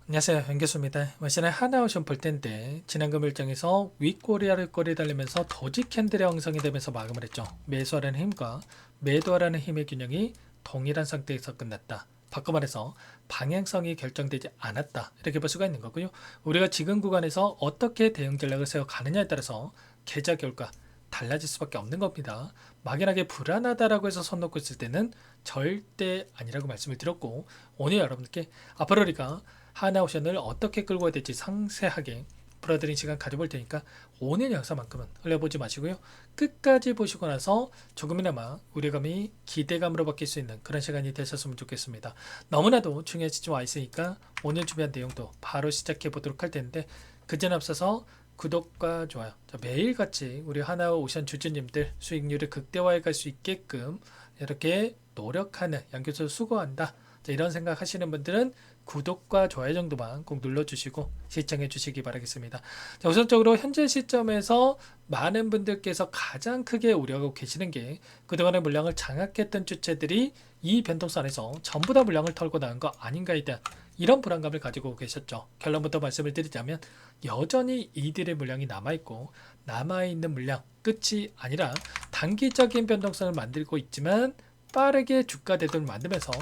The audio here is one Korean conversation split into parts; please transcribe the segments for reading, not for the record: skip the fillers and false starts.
안녕하세요, 연교수입니다. 이번에 하나오션 볼 텐데 지난 금일장에서 윗꼬리를 꼬리 달리면서 도지 캔들의 형성이 되면서 마감을 했죠. 매수하라는 힘과 매도하라는 힘의 균형이 동일한 상태에서 끝났다. 바꿔 말해서 방향성이 결정되지 않았다. 이렇게 볼 수가 있는 거고요. 우리가 지금 구간에서 어떻게 대응 전략을 세워 가느냐에 따라서 계좌 결과 달라질 수밖에 없는 겁니다. 막연하게 불안하다라고 해서 손 놓고 있을 때는 절대 아니라고 말씀을 드렸고, 오늘 여러분들께 앞으로 우리가 하나오션을 어떻게 끌고 가야 될지 상세하게 풀어드린 시간 가져볼 테니까 오늘 영상만큼은 흘려보지 마시고요. 끝까지 보시고 나서 조금이나마 우려감이 기대감으로 바뀔 수 있는 그런 시간이 되셨으면 좋겠습니다. 너무나도 중요한 시점 와 있으니까 오늘 준비한 내용도 바로 시작해 보도록 할 텐데, 그전에 앞서서 구독과 좋아요, 매일같이 우리 하나오션 주주님들 수익률을 극대화해 갈 수 있게끔 이렇게 노력하는 양교수 수고한다, 이런 생각 하시는 분들은 구독과 좋아요 정도만 꼭 눌러주시고 시청해 주시기 바라겠습니다. 자, 우선적으로 현재 시점에서 많은 분들께서 가장 크게 우려하고 계시는 게, 그동안의 물량을 장악했던 주체들이 이 변동성 안에서 전부 다 물량을 털고 나간 거 아닌가에 대한 이런 불안감을 가지고 계셨죠. 결론부터 말씀을 드리자면 여전히 이들의 물량이 남아있고, 남아있는 물량 끝이 아니라 단기적인 변동성을 만들고 있지만 빠르게 주가 대등을 만들면서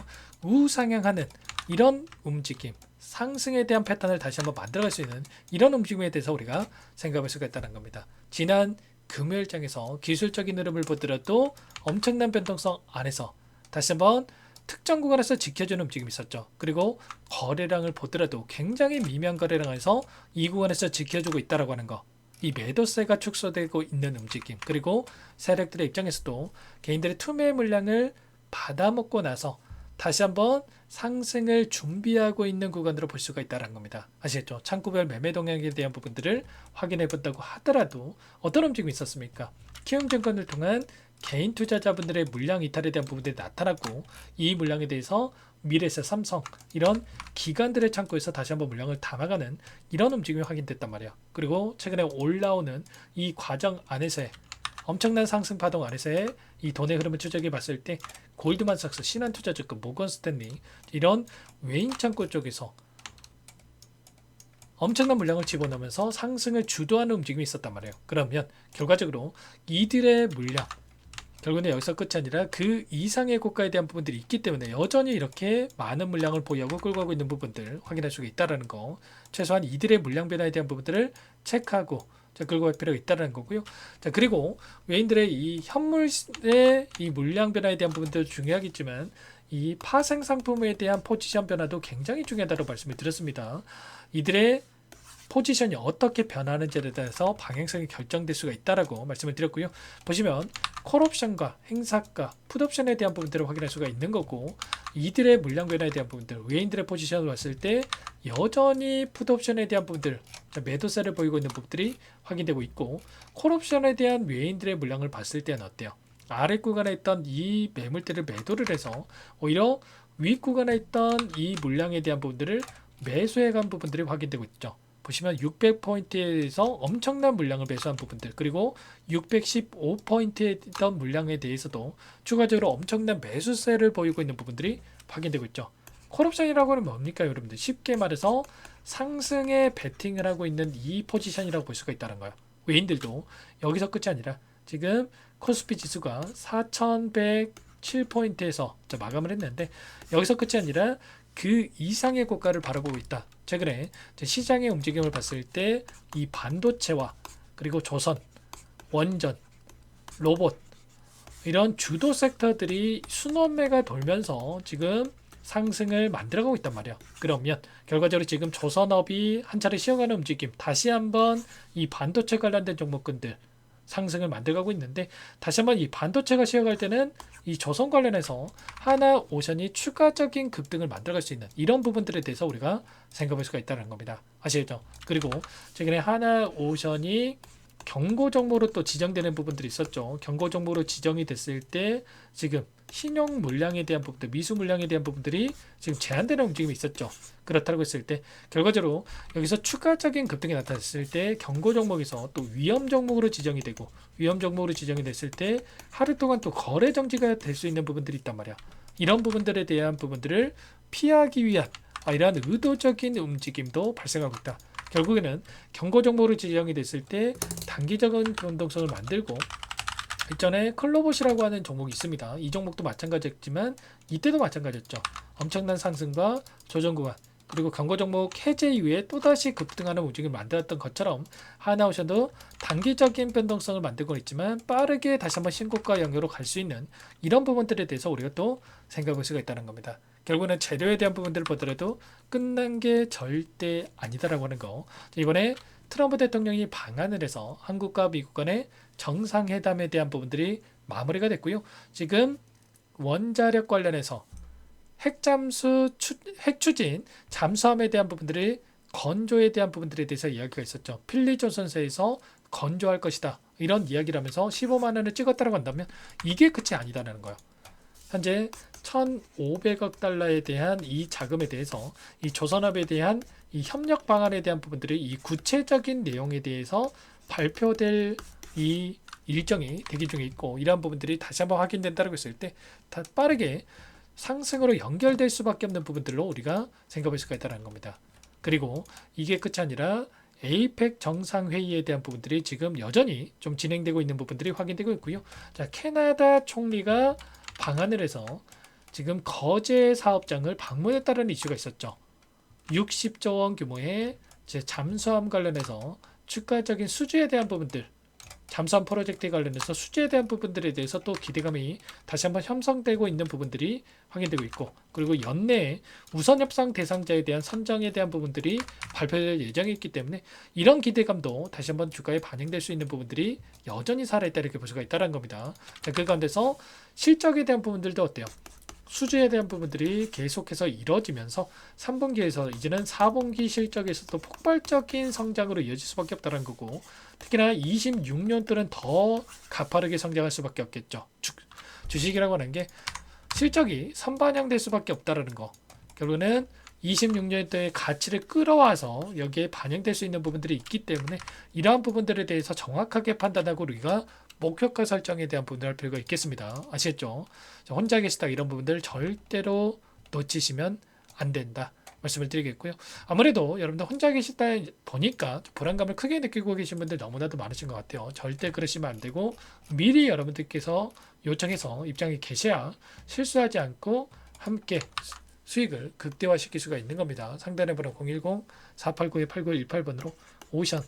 우상향하는 이런 움직임, 상승에 대한 패턴을 다시 한번 만들어갈 수 있는 이런 움직임에 대해서 우리가 생각할 수가 있다는 겁니다. 지난 금요일장에서 기술적인 흐름을 보더라도 엄청난 변동성 안에서 다시 한번 특정 구간에서 지켜주는 움직임이 있었죠. 그리고 거래량을 보더라도 굉장히 미미한 거래량에서 이 구간에서 지켜주고 있다라고 하는 거, 이 매도세가 축소되고 있는 움직임, 그리고 세력들의 입장에서도 개인들의 투매 물량을 받아먹고 나서 다시 한번 상승을 준비하고 있는 구간으로 볼 수가 있다는 겁니다. 아시겠죠? 창구별 매매 동향에 대한 부분들을 확인해 본다고 하더라도 어떤 움직임이 있었습니까? 키움증권을 통한 개인 투자자분들의 물량 이탈에 대한 부분들이 나타났고, 이 물량에 대해서 미래에셋, 삼성 이런 기관들의 창구에서 다시 한번 물량을 담아가는 이런 움직임이 확인됐단 말이에요. 그리고 최근에 올라오는 이 과정 안에서의 엄청난 상승 파동 안에서의 이 돈의 흐름을 추적해 봤을 때 골드만삭스, 신한투자증권, 모건스탠리 이런 외인 창구 쪽에서 엄청난 물량을 집어넣으면서 상승을 주도하는 움직임이 있었단 말이에요. 그러면 결과적으로 이들의 물량, 결국은 여기서 끝이 아니라 그 이상의 고가에 대한 부분들이 있기 때문에 여전히 이렇게 많은 물량을 보유하고 끌고 가고 있는 부분들 확인할 수가 있다는 거, 최소한 이들의 물량 변화에 대한 부분들을 체크하고 끌고 갈 필요가 있다는 거고요. 자, 그리고 외인들의 이 현물의 이 물량 변화에 대한 부분도 중요하겠지만 이 파생 상품에 대한 포지션 변화도 굉장히 중요하다고 말씀을 드렸습니다. 이들의 포지션이 어떻게 변하는지에 대해서 방향성이 결정될 수가 있다라고 말씀을 드렸고요. 보시면 콜옵션과 행사가, 풋옵션에 대한 부분들을 확인할 수가 있는 거고, 이들의 물량 변화에 대한 부분들, 외인들의 포지션을 봤을 때 여전히 풋옵션에 대한 부분들, 매도세를 보이고 있는 부분들이 확인되고 있고, 콜옵션에 대한 외인들의 물량을 봤을 때는 어때요? 아래 구간에 있던 이 매물대를 매도를 해서 오히려 위 구간에 있던 이 물량에 대한 부분들을 매수해간 부분들이 확인되고 있죠. 보시면 600포인트에서 엄청난 물량을 매수한 부분들, 그리고 615포인트에 있던 물량에 대해서도 추가적으로 엄청난 매수세를 보이고 있는 부분들이 확인되고 있죠. 콜옵션이라고 하면 뭡니까 여러분들? 쉽게 말해서 상승에 베팅을 하고 있는 이 포지션이라고 볼 수가 있다는 거예요. 외인들도 여기서 끝이 아니라 지금 코스피 지수가 4107포인트에서 마감을 했는데, 여기서 끝이 아니라 그 이상의 고가를 바라보고 있다. 최근에 시장의 움직임을 봤을 때 이 반도체와 그리고 조선, 원전, 로봇 이런 주도 섹터들이 순환매가 돌면서 지금 상승을 만들어가고 있단 말이야. 그러면 결과적으로 지금 조선업이 한 차례 쉬어가는 움직임, 다시 한번 이 반도체 관련된 종목군들 상승을 만들어가고 있는데, 다시 한번 이 반도체가 쉬어갈 때는 이 조선 관련해서 하나오션이 추가적인 급등을 만들어갈 수 있는 이런 부분들에 대해서 우리가 생각할 수가 있다는 겁니다. 아시겠죠? 그리고 최근에 하나오션이 경고 종목으로 또 지정되는 부분들이 있었죠. 경고 종목으로 지정이 됐을 때 지금 신용 물량에 대한 부분들, 미수 물량에 대한 부분들이 지금 제한되는 움직임이 있었죠. 그렇다고 했을 때 결과적으로 여기서 추가적인 급등이 나타났을 때 경고 종목에서 또 위험 종목으로 지정이 되고, 위험 종목으로 지정이 됐을 때 하루 동안 또 거래 정지가 될 수 있는 부분들이 있단 말이야. 이런 부분들에 대한 부분들을 피하기 위한 이러한 의도적인 움직임도 발생하고 있다. 결국에는 경고 종목으로 지정이 됐을 때 단기적인 변동성을 만들고, 일전에 클로봇이라고 하는 종목이 있습니다. 이 종목도 마찬가지였지만 이때도 마찬가지였죠. 엄청난 상승과 조정 구간, 그리고 경고 종목 해제 이후에 또다시 급등하는 움직임을 만들었던 것처럼 하나오션도 단기적인 변동성을 만들고 있지만 빠르게 다시 한번 신고가 영역으로 갈 수 있는 이런 부분들에 대해서 우리가 또 생각해 볼 수가 있다는 겁니다. 결국에는 재료에 대한 부분들을 보더라도 끝난 게 절대 아니다라고 하는 거. 이번에 트럼프 대통령이 방한을 해서 한국과 미국 간의 정상회담에 대한 부분들이 마무리가 됐고요. 지금 원자력 관련해서 핵 추진 잠수함에 대한 부분들이 건조에 대한 부분들에 대해서 이야기가 있었죠. 필리 조선사에서 건조할 것이다, 이런 이야기를 하면서 15만 원을 찍었다고 한다면 이게 끝이 아니다라는 거예요. 현재 1,500억 달러에 대한 이 자금에 대해서 이 조선업에 대한 이 협력 방안에 대한 부분들이 이 구체적인 내용에 대해서 발표될 이 일정이 대기 중에 있고, 이러한 부분들이 다시 한번 확인된다고 했을 때 다 빠르게 상승으로 연결될 수밖에 없는 부분들로 우리가 생각할 수가 있다는 겁니다. 그리고 이게 끝이 아니라 에이펙 정상회의에 대한 부분들이 지금 여전히 좀 진행되고 있는 부분들이 확인되고 있고요. 자, 캐나다 총리가 방한을 해서 지금 거제 사업장을 방문했다는 이슈가 있었죠. 60조 원 규모의 잠수함 관련해서 추가적인 수주에 대한 부분들, 잠수함 프로젝트에 관련해서 수주에 대한 부분들에 대해서 또 기대감이 다시 한번 형성되고 있는 부분들이 확인되고 있고, 그리고 연내에 우선협상 대상자에 대한 선정에 대한 부분들이 발표될 예정이 있기 때문에 이런 기대감도 다시 한번 주가에 반영될 수 있는 부분들이 여전히 살아있다, 이렇게 볼 수가 있다는 겁니다. 자, 그 가운데서 실적에 대한 부분들도 어때요? 수주에 대한 부분들이 계속해서 이뤄지면서 3분기에서 이제는 4분기 실적에서도 폭발적인 성장으로 이어질 수밖에 없다는 거고, 특히나 26년도는 더 가파르게 성장할 수밖에 없겠죠. 주식이라고 하는 게 실적이 선반영될 수밖에 없다는 거. 결국은 26년도의 가치를 끌어와서 여기에 반영될 수 있는 부분들이 있기 때문에 이러한 부분들에 대해서 정확하게 판단하고 우리가 목표가 설정에 대한 부분을 할 필요가 있겠습니다. 아시겠죠? 혼자 계시다 이런 부분들 절대로 놓치시면 안 된다 말씀을 드리겠고요. 아무래도 여러분들 혼자 계시다 보니까 불안감을 크게 느끼고 계신 분들 너무나도 많으신 것 같아요. 절대 그러시면 안 되고 미리 여러분들께서 요청해서 입장에 계셔야 실수하지 않고 함께 수익을 극대화시킬 수가 있는 겁니다. 상단의 번호 010-489-8918번으로 오션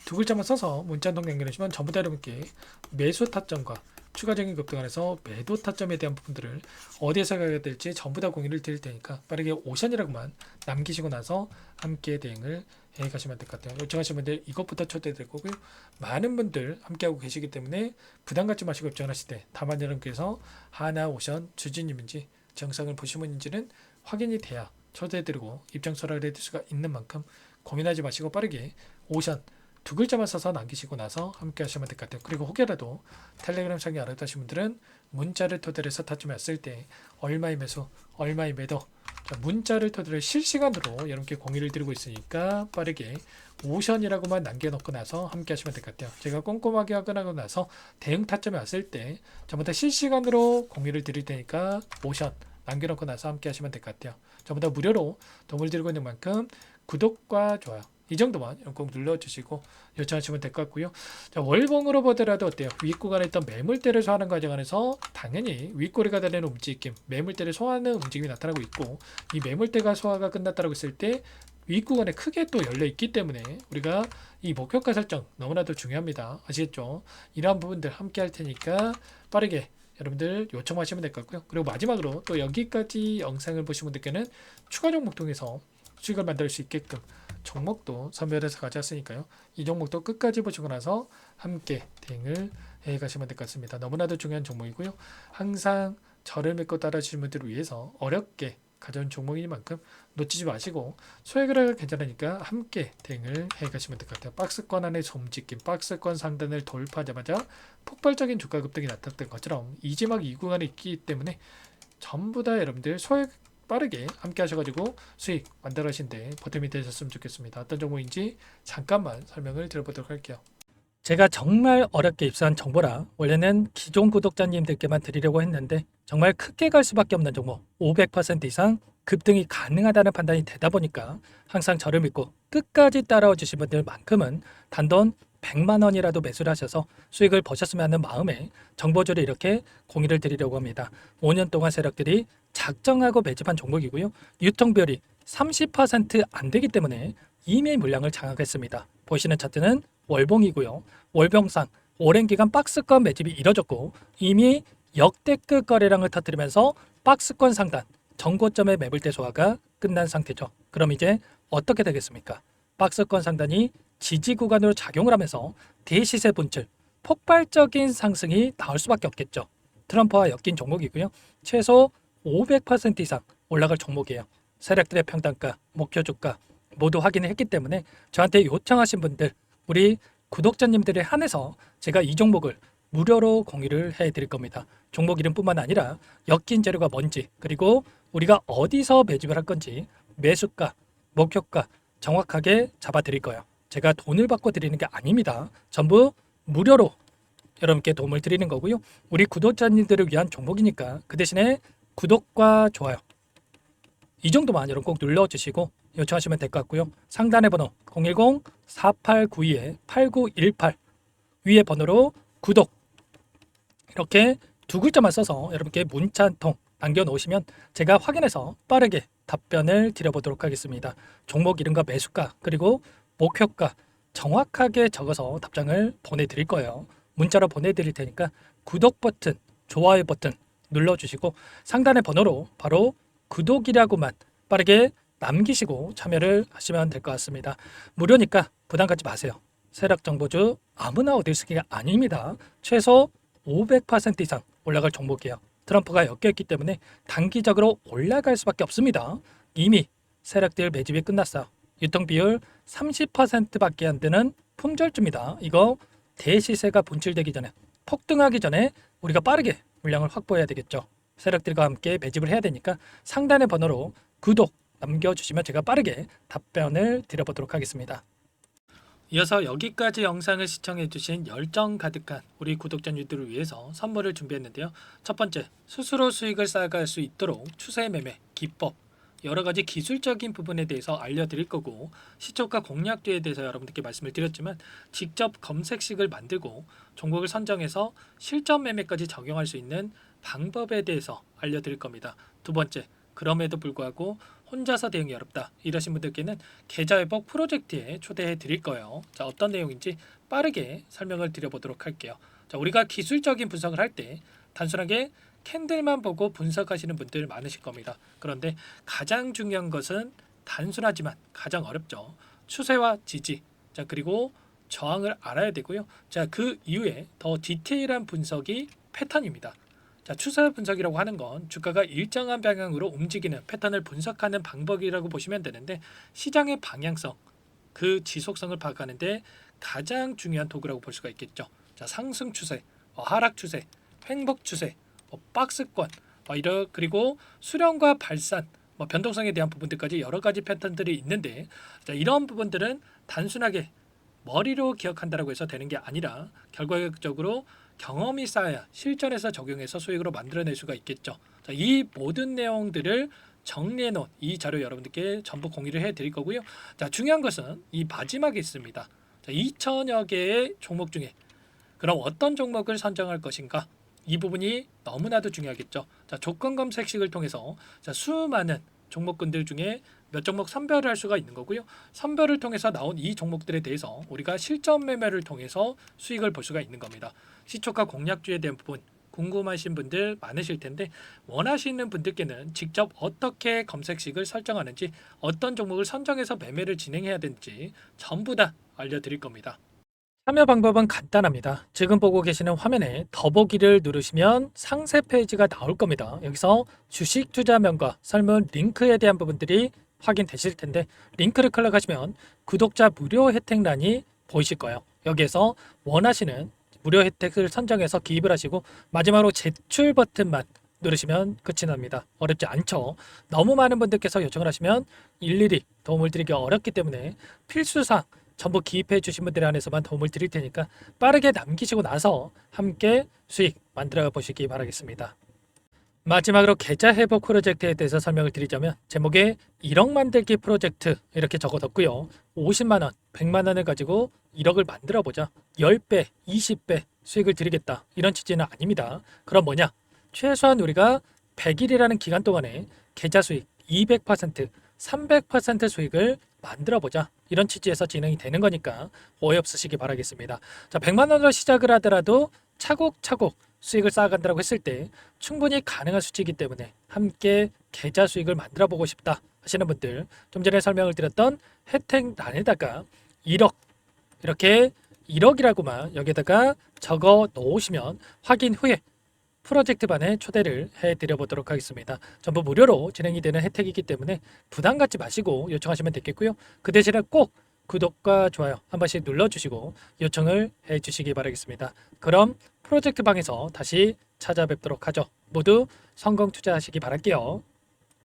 두 글자만 써서 문자 한통 연결하시면 전부 다 여러분께 매수 타점과 추가적인 급등안에서 매도 타점에 대한 부분들을 어디에서 가야 될지 전부 다 공유를 드릴 테니까 빠르게 오션이라고만 남기시고 나서 함께 대응을 해 가시면 될 것 같아요. 요청하신 분들 이것부터 초대될 거고요. 많은 분들 함께하고 계시기 때문에 부담 갖지 마시고 요청하실 때 다만 여러분께서 하나 오션 주진님인지 정상을 보신 분인지는 확인이 돼야 초대해드리고 입장 설화를 해드릴 수가 있는 만큼 고민하지 마시고 빠르게 오션 두 글자만 써서 남기시고 나서 함께 하시면 될 것 같아요. 그리고 혹여라도 텔레그램 창이 알았다신 분들은 문자를 토대로 해서 타점이 왔을 때 얼마의 매수, 얼마의 매도, 문자를 토대로 실시간으로 여러분께 공유를 드리고 있으니까 빠르게 오션이라고만 남겨놓고 나서 함께 하시면 될 것 같아요. 제가 꼼꼼하게 하고 나서 대응 타점이 왔을 때 전부 다 실시간으로 공유를 드릴 테니까 오션 남겨놓고 나서 함께 하시면 될 것 같아요. 전부 다 무료로 도움을 드리고 있는 만큼 구독과 좋아요 이 정도만 꼭 눌러주시고 요청하시면 될 것 같고요. 자, 월봉으로 보더라도 어때요? 윗구간에 있던 매물대를 소화하는 과정 안에서 당연히 윗꼬리가 되는 움직임, 매물대를 소화하는 움직임이 나타나고 있고, 이 매물대가 소화가 끝났다고 했을 때 윗구간에 크게 또 열려 있기 때문에 우리가 이 목표가 설정 너무나도 중요합니다. 아시겠죠? 이러한 부분들 함께 할 테니까 빠르게 여러분들 요청하시면 될 것 같고요. 그리고 마지막으로 또 여기까지 영상을 보신 분들께는 추가 종목 통해서 수익을 만들 수 있게끔 종목도 선별해서 가져왔으니까요. 이 종목도 끝까지 보시고 나서 함께 대응을 해 가시면 될 것 같습니다. 너무나도 중요한 종목이고요. 항상 저를 믿고 따라주시는 분들을 위해서 어렵게 가져온 종목인 만큼 놓치지 마시고 소액을 괜찮으니까 함께 대응을 해 가시면 될 것 같아요. 박스권 안에 움직임, 박스권 상단을 돌파하자마자 폭발적인 주가 급등이 나타났던 것처럼 이지막 이 구간에 있기 때문에 전부 다 여러분들 소액 빠르게 함께 하셔가지고 수익 만들어가신데 보탬이 되셨으면 좋겠습니다. 어떤 종목인지 잠깐만 설명을 드려보도록 할게요. 제가 정말 어렵게 입수한 정보라 원래는 기존 구독자님들께만 드리려고 했는데 정말 크게 갈 수밖에 없는 종목 500% 이상 급등이 가능하다는 판단이 되다 보니까 항상 저를 믿고 끝까지 따라와 주신 분들만큼은 단돈 100만 원이라도 매수를 하셔서 수익을 보셨으면 하는 마음에 정보주를 이렇게 공유를 드리려고 합니다. 5년 동안 세력들이 작정하고 매집한 종목이고요. 유통비율이 30%안 되기 때문에 이미 물량을 장악했습니다. 보시는 차트는 월봉이고요. 월봉상 오랜 기간 박스권 매집이 이뤄졌고 이미 역대급 거래량을 터뜨리면서 박스권 상단 정고점의 매물대 소화가 끝난 상태죠. 그럼 이제 어떻게 되겠습니까? 박스권 상단이 지지 구간으로 작용을 하면서 대시세 분출, 폭발적인 상승이 나올 수밖에 없겠죠. 트럼프와 엮인 종목이고요. 최소 500% 이상 올라갈 종목이에요. 세력들의 평단가, 목표 주가 모두 확인을 했기 때문에 저한테 요청하신 분들, 우리 구독자님들에 한해서 제가 이 종목을 무료로 공유를 해드릴 겁니다. 종목 이름뿐만 아니라 엮인 재료가 뭔지, 그리고 우리가 어디서 매집을 할 건지 매수가, 목표가 정확하게 잡아드릴 거예요. 제가 돈을 받고 드리는 게 아닙니다. 전부 무료로 여러분께 도움을 드리는 거고요. 우리 구독자님들을 위한 종목이니까 그 대신에 구독과 좋아요 이 정도만 여러분 꼭 눌러주시고 요청하시면 될 것 같고요. 상단의 번호 010-4892-8918 위에 번호로 구독 이렇게 두 글자만 써서 여러분께 문자 한 통 남겨놓으시면 제가 확인해서 빠르게 답변을 드려보도록 하겠습니다. 종목 이름과 매수가 그리고 목표가 정확하게 적어서 답장을 보내드릴 거예요. 문자로 보내드릴 테니까 구독 버튼, 좋아요 버튼 눌러주시고 상단의 번호로 바로 구독이라고만 빠르게 남기시고 참여를 하시면 될 것 같습니다. 무료니까 부담 갖지 마세요. 세력정보주 아무나 얻을 수 있는 게 아닙니다. 최소 500% 이상 올라갈 종목이에요. 트럼프가 엮여있기 때문에 단기적으로 올라갈 수밖에 없습니다. 이미 세력들 매집이 끝났어요. 유통비율 30%밖에 안 되는 품절주입니다. 이거 대시세가 분출되기 전에 폭등하기 전에 우리가 빠르게 물량을 확보해야 되겠죠. 세력들과 함께 매집을 해야 되니까 상단의 번호로 구독 남겨주시면 제가 빠르게 답변을 드려보도록 하겠습니다. 이어서 여기까지 영상을 시청해주신 열정 가득한 우리 구독자님들을 위해서 선물을 준비했는데요. 첫 번째, 스스로 수익을 쌓아갈 수 있도록 추세 매매 기법 여러 가지 기술적인 부분에 대해서 알려드릴 거고 시초가 공략주에 대해서 여러분들께 말씀을 드렸지만 직접 검색식을 만들고 종목을 선정해서 실전 매매까지 적용할 수 있는 방법에 대해서 알려드릴 겁니다. 두 번째, 그럼에도 불구하고 혼자서 대응이 어렵다 이러신 분들께는 계좌회복 프로젝트에 초대해 드릴 거예요. 자, 어떤 내용인지 빠르게 설명을 드려보도록 할게요. 자, 우리가 기술적인 분석을 할 때 단순하게 캔들만 보고 분석하시는 분들 많으실 겁니다. 그런데 가장 중요한 것은 단순하지만 가장 어렵죠. 추세와 지지, 자 그리고 저항을 알아야 되고요. 자, 그 이후에 더 디테일한 분석이 패턴입니다. 자, 추세 분석이라고 하는 건 주가가 일정한 방향으로 움직이는 패턴을 분석하는 방법이라고 보시면 되는데 시장의 방향성, 그 지속성을 파악하는데 가장 중요한 도구라고 볼 수가 있겠죠. 자, 상승 추세, 하락 추세, 횡복 추세, 박스권, 그리고 수렴과 발산, 변동성에 대한 부분들까지 여러 가지 패턴들이 있는데 자, 이런 부분들은 단순하게 머리로 기억한다라고 해서 되는 게 아니라 결과적으로 경험이 쌓아야 실전에서 적용해서 수익으로 만들어낼 수가 있겠죠. 자, 이 모든 내용들을 정리해 놓은 이 자료 여러분들께 전부 공유를 해 드릴 거고요. 자, 중요한 것은 이 마지막에 있습니다. 자, 2천여 개의 종목 중에 그럼 어떤 종목을 선정할 것인가? 이 부분이 너무나도 중요하겠죠. 자, 조건 검색식을 통해서 자, 수많은 종목군들 중에 몇 종목 선별을 할 수가 있는 거고요. 선별을 통해서 나온 이 종목들에 대해서 우리가 실전 매매를 통해서 수익을 볼 수가 있는 겁니다. 시초가 공략주에 대한 부분 궁금하신 분들 많으실 텐데 원하시는 분들께는 직접 어떻게 검색식을 설정하는지 어떤 종목을 선정해서 매매를 진행해야 되는지 전부 다 알려드릴 겁니다. 참여 방법은 간단합니다. 지금 보고 계시는 화면에 더보기를 누르시면 상세 페이지가 나올 겁니다. 여기서 주식 투자명과 설문 링크에 대한 부분들이 확인되실 텐데 링크를 클릭하시면 구독자 무료 혜택란이 보이실 거예요. 여기에서 원하시는 무료 혜택을 선정해서 기입을 하시고 마지막으로 제출 버튼만 누르시면 끝이 납니다. 어렵지 않죠? 너무 많은 분들께서 요청을 하시면 일일이 도움을 드리기 어렵기 때문에 필수사항 전부 기입해 주신 분들에 한해서만 도움을 드릴 테니까 빠르게 남기시고 나서 함께 수익 만들어 보시기 바라겠습니다. 마지막으로 계좌 회복 프로젝트에 대해서 설명을 드리자면 제목에 1억 만들기 프로젝트 이렇게 적어뒀고요. 50만 원, 100만 원을 가지고 1억을 만들어 보자. 10배, 20배 수익을 드리겠다. 이런 취지는 아닙니다. 그럼 뭐냐? 최소한 우리가 100일이라는 기간 동안에 계좌 수익 200%, 300% 수익을 만들어 보자. 이런 취지에서 진행이 되는 거니까 오해 없으시기 바라겠습니다. 자, 100만 원으로 시작을 하더라도 차곡차곡 수익을 쌓아간다고 했을 때 충분히 가능한 수치이기 때문에 함께 계좌 수익을 만들어 보고 싶다 하시는 분들, 좀 전에 설명을 드렸던 혜택란에다가 1억 이렇게 1억이라고만 여기다가 적어 놓으시면 확인 후에 프로젝트반에 초대를 해드려 보도록 하겠습니다. 전부 무료로 진행이 되는 혜택이기 때문에 부담 갖지 마시고 요청하시면 되겠고요. 그 대신에 꼭 구독과 좋아요 한 번씩 눌러주시고 요청을 해주시기 바라겠습니다. 그럼 프로젝트 방에서 다시 찾아뵙도록 하죠. 모두 성공 투자하시기 바랄게요.